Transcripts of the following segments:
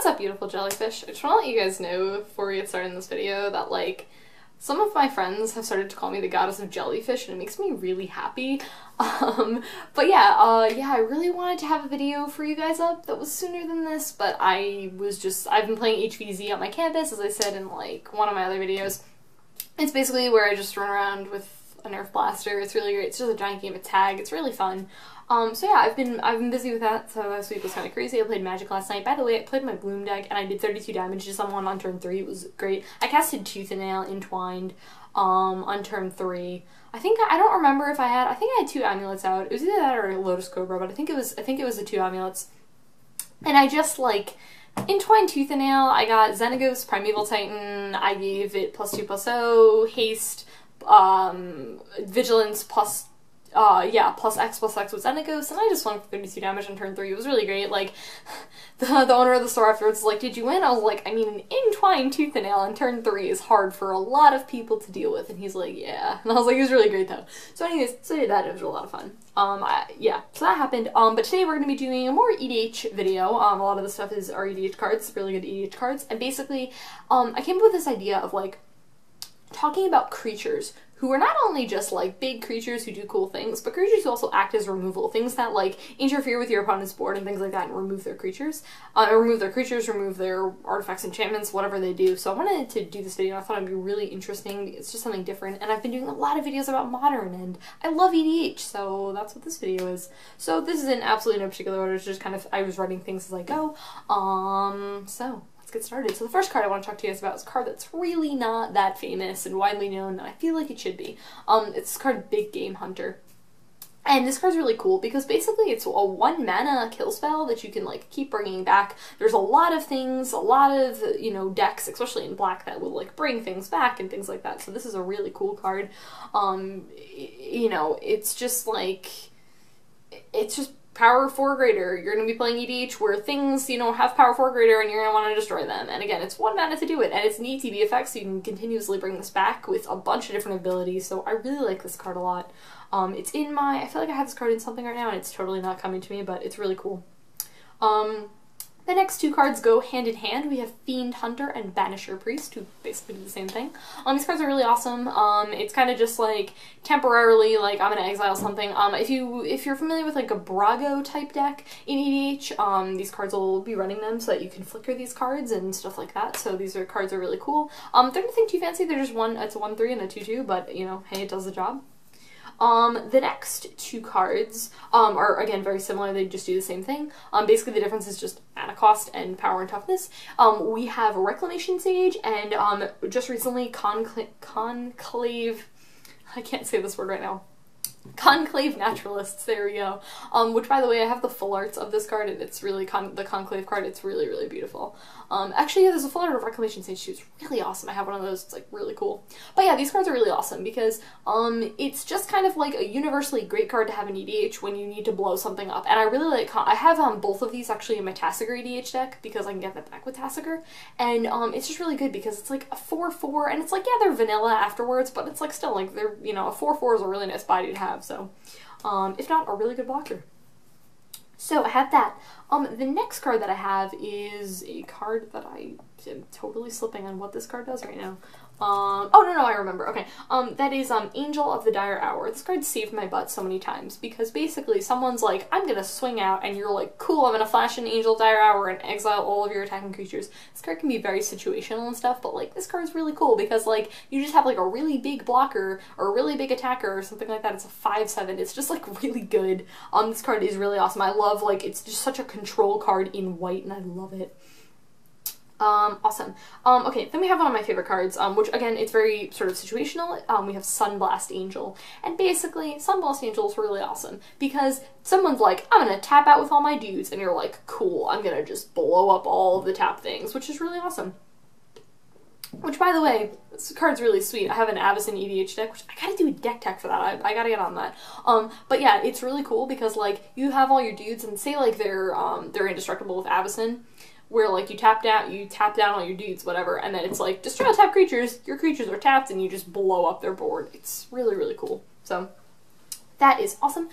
What's up, beautiful jellyfish? I just want to let you guys know before we get started in this video that, like, some of my friends have started to call me the goddess of jellyfish, and it makes me really happy. But yeah, I really wanted to have a video for you guys up that was sooner than this, but I've been playing HVZ on my campus, as I said in, like, one of my other videos. It's basically where I just run around with a Nerf blaster. It's really great. It's just a giant game of tag. It's really fun. So yeah, I've been busy with that, so last week was kind of crazy. I played Magic last night. By the way, I played my Bloom deck, and I did 32 damage to someone on turn 3. It was great. I casted Tooth and Nail Entwined, on turn 3. I think I had 2 amulets out. It was either that or a Lotus Cobra, but I think it was the 2 amulets. And I just, like, Entwined Tooth and Nail. I got Xenagos, Primeval Titan. I gave it +2/+0, haste, vigilance plus +X with Xenagos, and I just won for 32 damage on turn 3. It was really great. Like, the owner of the store afterwards was like, "Did you win?" I was like, "I mean, an Entwined Tooth and Nail on turn 3 is hard for a lot of people to deal with," and he's like, "Yeah." And I was like, "It was really great though." So anyways, so I did that. It was a lot of fun. Yeah, so that happened. But today we're going to be doing a more EDH video. A lot of the stuff is our EDH cards, really good EDH cards, and basically, I came up with this idea of, like, talking about creatures who are not only just, like, big creatures who do cool things, but creatures who also act as removal. Things that, like, interfere with your opponent's board and things like that and remove their creatures. Remove their artifacts, enchantments, whatever they do. So I wanted to do this video, and I thought it'd be really interesting. It's just something different, and I've been doing a lot of videos about Modern, and I love EDH, so that's what this video is. So this is in absolutely no particular order, it's just kind of, I was writing things as I go. So let's get started. So the first card I want to talk to you guys about is a card that's really not that famous and widely known, and I feel like it should be. It's this card, Big Game Hunter. And this card's really cool because basically it's a 1 mana kill spell that you can, like, keep bringing back. There's a lot of things, a lot of, you know, decks, especially in black, that will, like, bring things back and things like that. So this is a really cool card. You know, it's just, like, it's just power 4 greater. You're going to be playing EDH where things, you know, have power 4 greater and you're going to want to destroy them. And again, it's 1 mana to do it, and it's an ETB effect, so you can continuously bring this back with a bunch of different abilities, so I really like this card a lot. It's in my, I feel like I have this card in something right now, and it's totally not coming to me, but it's really cool. The next 2 cards go hand in hand. We have Fiend Hunter and Banisher Priest, who basically do the same thing. These cards are really awesome. It's kind of just, like, temporarily, like, I'm gonna exile something. If you're familiar with, like, a Brago type deck in EDH, these cards will be running them so that you can flicker these cards and stuff like that. So these cards are really cool. They're nothing too fancy. They're just it's a 1/3 and a 2/2, but, you know, hey, it does the job. The next 2 cards are, again, very similar. They just do the same thing. Basically the difference is just mana cost and power and toughness. We have Reclamation Sage and just recently Conclave, I can't say this word right now. Conclave Naturalists, there we go. Which, by the way, I have the full arts of this card, and it's really, the Conclave card, it's really, really beautiful. Actually, yeah, there's a full art of Reclamation Sage too. It's really awesome. I have one of those. It's, like, really cool. But yeah, these cards are really awesome because, it's just kind of, like, a universally great card to have in EDH when you need to blow something up. And I really like, I have, both of these actually in my Massacre EDH deck because I can get that back with Massacre. And, it's just really good because it's, like, a 4/4, and it's, like, yeah, they're vanilla afterwards, but it's, like, still, like, they're, you know, a 4/4 is a really nice body to have. So, if not, a really good blocker. So I have that. The next card that I have is a card that I am totally slipping on what this card does right now. Oh, no, I remember. Okay. That is, Angel of the Dire Hour. This card saved my butt so many times because basically someone's like, I'm gonna swing out, and you're like, cool, I'm gonna flash an Angel of Dire Hour and exile all of your attacking creatures. This card can be very situational and stuff, but, like, this card's really cool because, like, you just have, like, a really big blocker or a really big attacker or something like that. It's a 5/7. It's just, like, really good. This card is really awesome. I love, like, it's just such a control card in white, and I love it. Awesome. Okay, then we have one of my favorite cards, which, again, it's very sort of situational. We have Sunblast Angel. And basically, Sunblast Angel is really awesome because someone's like, I'm gonna tap out with all my dudes, and you're like, cool, I'm gonna just blow up all of the tap things, which is really awesome. Which, by the way, this card's really sweet. I have an Avacyn EDH deck, which I gotta do a deck tech for that. I gotta get on that. But yeah, it's really cool because, like, you have all your dudes, and say, like, they're indestructible with Avacyn, where, like, you tap down all your dudes, whatever, and then it's like, destroy all tap creatures, your creatures are tapped, and you just blow up their board. It's really, really cool. So, that is awesome.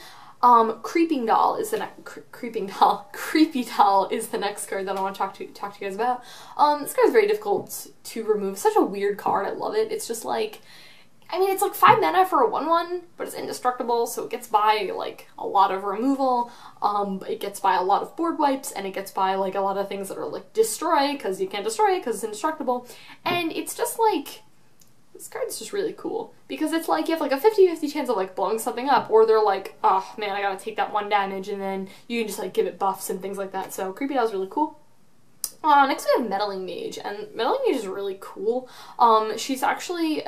Creeping Doll is the Creepy Doll is the next card that I want to talk to you guys about. This card is very difficult to remove. Such a weird card. I love it. It's just like, I mean, it's like 5 mana for a 1/1, but it's indestructible, so it gets by like a lot of removal. It gets by a lot of board wipes, and it gets by like a lot of things that are like destroy, because you can't destroy it because it's indestructible. And it's just like, this card's just really cool, because it's like you have like a 50-50 chance of like blowing something up, or they're like, oh man, I gotta take that 1 damage, and then you can just like give it buffs and things like that. So Creepy Doll is really cool. Next we have Meddling Mage, and Meddling Mage is really cool. She's actually,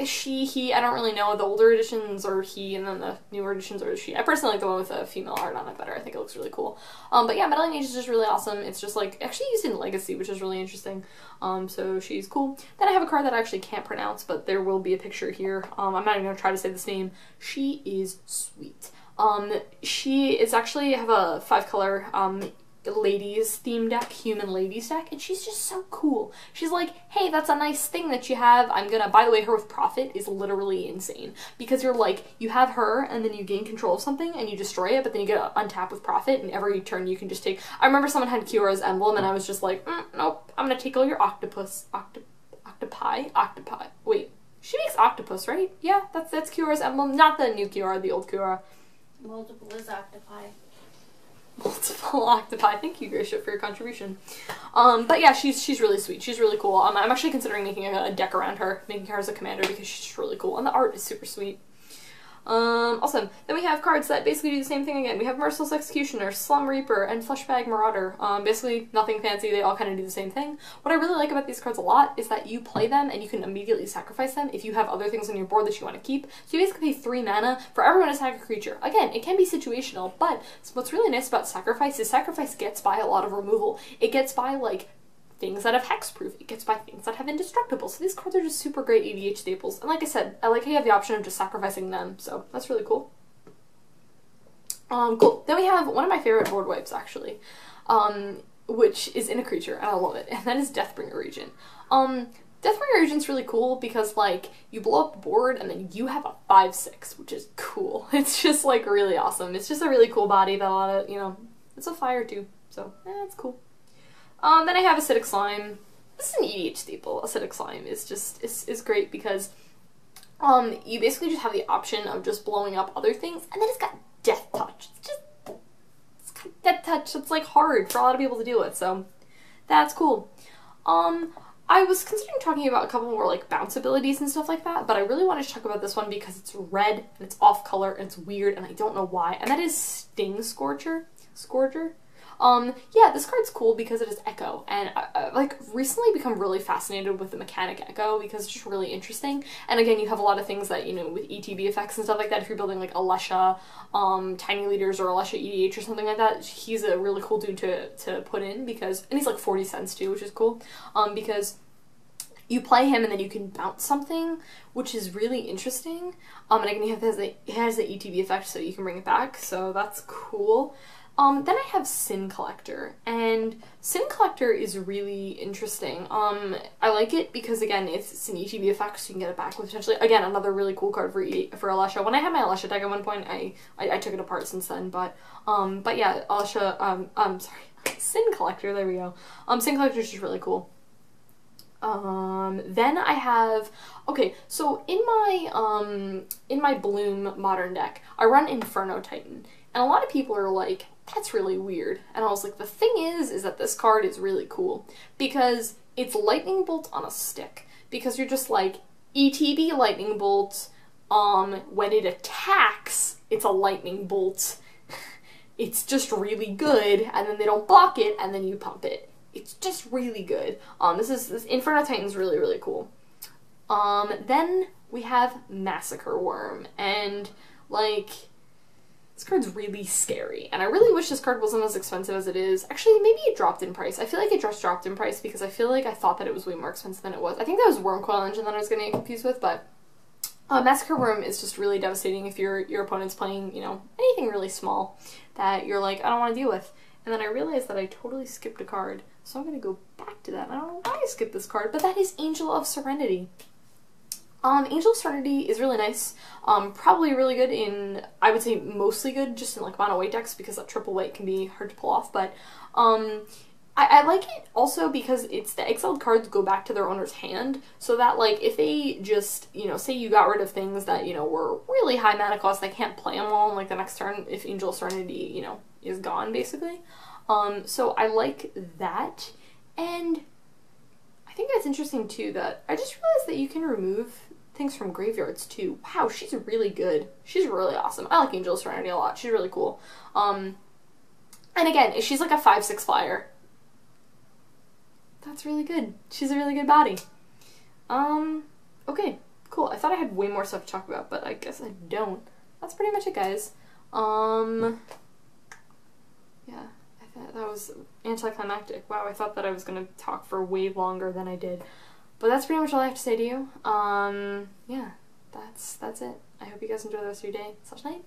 he, I don't really know, the older editions are he, and then the newer editions are she. I personally like the one with the female art on it better. I think it looks really cool. But yeah, Meddling Mage is just really awesome. It's just like, actually used in Legacy, which is really interesting. So she's cool. Then I have a card that I actually can't pronounce, but there will be a picture here. I'm not even gonna try to say this name. She is sweet. She is actually, I have a 5-color, ladies theme deck, human ladies deck, and she's just so cool. She's like, hey, that's a nice thing that you have. I'm gonna, by the way, her with Profit is literally insane, because you're like, you have her and then you gain control of something and you destroy it, but then you get to untap with Profit, and every turn you can just take, I remember someone had Kuwa's emblem and I was just like, nope, I'm gonna take all your octopi, wait, she makes octopus, right? Yeah, that's Kuwa's emblem, not the new Kuwa, the old Kuwa. Multiple is octopi. Multiple octopi. Thank you, Gracia, for your contribution. But yeah, she's really sweet. She's really cool. I'm actually considering making a deck around her, making her as a commander, because she's just really cool, and the art is super sweet. Awesome. Then we have cards that basically do the same thing again. We have Merciless Executioner, Slum Reaper, and Fleshbag Marauder. Basically nothing fancy, they all kind of do the same thing. What I really like about these cards a lot is that you play them and you can immediately sacrifice them if you have other things on your board that you want to keep. So you basically pay 3 mana for everyone to attack a creature. Again, it can be situational, but what's really nice about Sacrifice is Sacrifice gets by a lot of removal. It gets by, like, things that have hexproof. It gets by things that have indestructible. So these cards are just super great EDH staples. And like I said, I like how you have the option of just sacrificing them. So that's really cool. Cool. Then we have one of my favorite board wipes, actually, which is in a creature, and I love it, and that is Deathbringer Regent. Deathbringer Regent's really cool because, like, you blow up the board and then you have a 5/6, which is cool. It's just, like, really awesome. It's just a really cool body that a lot of, you know, it's a fire too, so, it's cool. Then I have Acidic Slime. This is an EDH staple. Acidic Slime is just, is great because, you basically just have the option of just blowing up other things, and then it's got Death Touch. It's got Death Touch. It's, like, hard for a lot of people to deal with, so that's cool. I was considering talking about a couple more, like, bounce abilities and stuff like that, but I really wanted to talk about this one because it's red, and it's off color, and it's weird, and I don't know why, and that is Stingscouger. Yeah, this card's cool because it is Echo, and I like, recently become really fascinated with the mechanic Echo because it's just really interesting, and again, you have a lot of things that, you know, with ETB effects and stuff like that, if you're building, like, Alesha, Tiny Leaders, or Alesha EDH or something like that, he's a really cool dude to put in because, and he's like 40 cents too, which is cool, because you play him and then you can bounce something, which is really interesting, and again, he has the ETB effect, so you can bring it back, so that's cool. Then I have Sin Collector, and Sin Collector is really interesting. I like it because, again, it's an ETB effect, so you can get it back with potentially, again, another really cool card for Alesha. When I had my Alesha deck at one point, I took it apart since then, but yeah, Alesha, Sin Collector, there we go. Sin Collector is just really cool. Then I have, okay, so in my Bloom Modern deck, I run Inferno Titan, and a lot of people are like, that's really weird. And I was like, the thing is that this card is really cool because it's Lightning Bolt on a stick. Because you're just like, ETB Lightning Bolt, when it attacks, it's a Lightning Bolt. It's just really good, and then they don't block it, and then you pump it. It's just really good. This Inferno Titan's really, really cool. Then we have Massacre Wurm, and, like, this card's really scary, and I really wish this card wasn't as expensive as it is. Actually, maybe it dropped in price. I feel like it just dropped in price because I feel like I thought that it was way more expensive than it was. I think that was Wurmcoil Engine that I was getting confused with, but Massacre Worm is just really devastating if your opponent's playing, you know, anything really small that you're like, I don't want to deal with. And then I realized that I totally skipped a card, so I'm going to go back to that. I don't know why I skipped this card, but that is Angel of Serenity. Angel Serenity is really nice. Probably really good in, I would say mostly good just in like mono white decks because that triple white can be hard to pull off, but I like it also because it's the exiled cards go back to their owner's hand, so that like if they just, you know, say you got rid of things that, you know, were really high mana cost, they can't play them all in like the next turn if Angel Serenity, you know, is gone basically. So I like that, and I think that's interesting too that I just realized that you can remove things from graveyards too. Wow, she's really good. She's really awesome. I like Angel Serenity a lot. She's really cool. And again, she's like a 5/6 flyer. That's really good. She's a really good body. Okay, cool. I thought I had way more stuff to talk about, but I guess I don't. That's pretty much it, guys. Yeah, I thought that was anticlimactic. Wow, I thought that I was gonna talk for way longer than I did. But that's pretty much all I have to say to you. Yeah, that's it. I hope you guys enjoy the rest of your day/night.